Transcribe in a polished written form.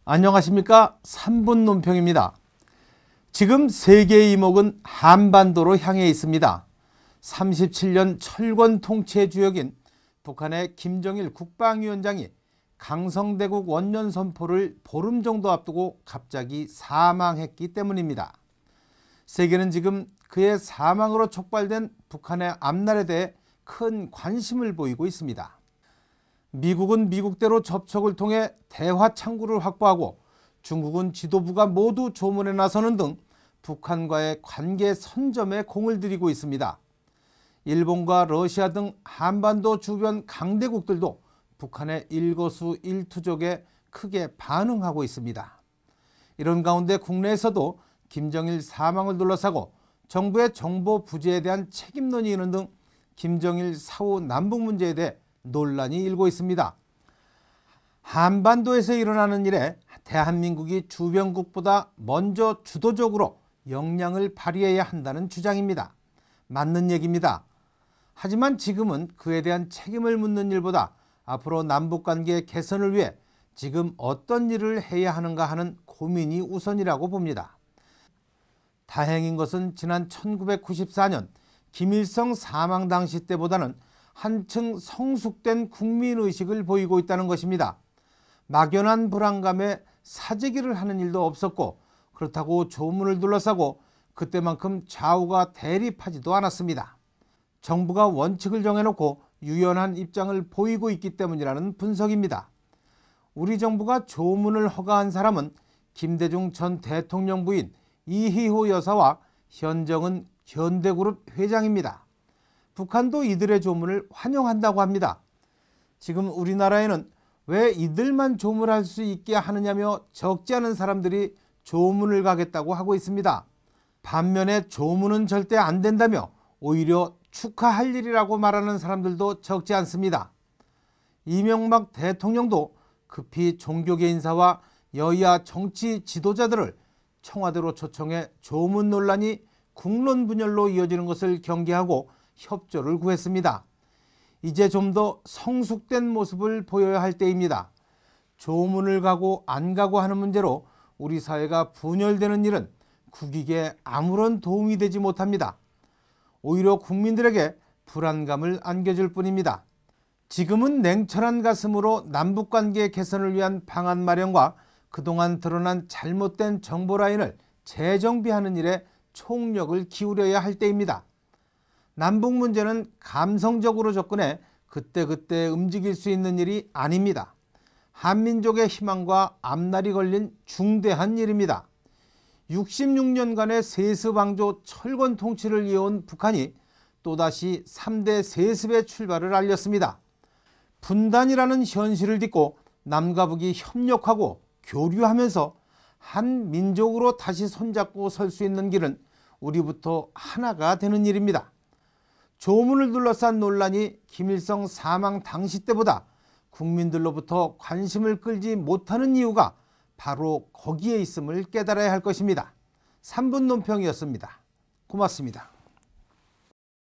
안녕하십니까. 3분 논평입니다. 지금 세계의 이목은 한반도로 향해 있습니다. 37년 철권 통치의 주역인 북한의 김정일 국방위원장이 강성대국 원년 선포를 보름 정도 앞두고 갑자기 사망했기 때문입니다. 세계는 지금 그의 사망으로 촉발된 북한의 앞날에 대해 큰 관심을 보이고 있습니다. 미국은 미국대로 접촉을 통해 대화 창구를 확보하고 중국은 지도부가 모두 조문에 나서는 등 북한과의 관계 선점에 공을 들이고 있습니다. 일본과 러시아 등 한반도 주변 강대국들도 북한의 일거수일투족에 크게 반응하고 있습니다. 이런 가운데 국내에서도 김정일 사망을 둘러싸고 정부의 정보 부재에 대한 책임론이 있는 등 김정일 사후 남북 문제에 대해 논란이 일고 있습니다. 한반도에서 일어나는 일에 대한민국이 주변국보다 먼저 주도적으로 역량을 발휘해야 한다는 주장입니다. 맞는 얘기입니다. 하지만 지금은 그에 대한 책임을 묻는 일보다 앞으로 남북관계 개선을 위해 지금 어떤 일을 해야 하는가 하는 고민이 우선이라고 봅니다. 다행인 것은 지난 1994년 김일성 사망 당시 때보다는 한층 성숙된 국민의식을 보이고 있다는 것입니다. 막연한 불안감에 사재기를 하는 일도 없었고 그렇다고 조문을 둘러싸고 그때만큼 좌우가 대립하지도 않았습니다. 정부가 원칙을 정해놓고 유연한 입장을 보이고 있기 때문이라는 분석입니다. 우리 정부가 조문을 허가한 사람은 김대중 전 대통령 부인 이희호 여사와 현정은 현대그룹 회장입니다. 북한도 이들의 조문을 환영한다고 합니다. 지금 우리나라에는 왜 이들만 조문할 수 있게 하느냐며 적지 않은 사람들이 조문을 가겠다고 하고 있습니다. 반면에 조문은 절대 안 된다며 오히려 축하할 일이라고 말하는 사람들도 적지 않습니다. 이명박 대통령도 급히 종교계 인사와 여야 정치 지도자들을 청와대로 초청해 조문 논란이 국론 분열로 이어지는 것을 경계하고 협조를 구했습니다. 이제 좀 더 성숙된 모습을 보여야 할 때입니다. 조문을 가고 안 가고 하는 문제로 우리 사회가 분열되는 일은 국익에 아무런 도움이 되지 못합니다. 오히려 국민들에게 불안감을 안겨줄 뿐입니다. 지금은 냉철한 가슴으로 남북관계 개선을 위한 방안 마련과 그동안 드러난 잘못된 정보 라인을 재정비하는 일에 총력을 기울여야 할 때입니다. 남북 문제는 감성적으로 접근해 그때그때 움직일 수 있는 일이 아닙니다. 한민족의 희망과 앞날이 걸린 중대한 일입니다. 66년간의 세습왕조 철권 통치를 이어온 북한이 또다시 3대 세습의 출발을 알렸습니다. 분단이라는 현실을 딛고 남과 북이 협력하고 교류하면서 한 민족으로 다시 손잡고 설 수 있는 길은 우리부터 하나가 되는 일입니다. 조문을 둘러싼 논란이 김일성 사망 당시 때보다 국민들로부터 관심을 끌지 못하는 이유가 바로 거기에 있음을 깨달아야 할 것입니다. 3분 논평이었습니다. 고맙습니다.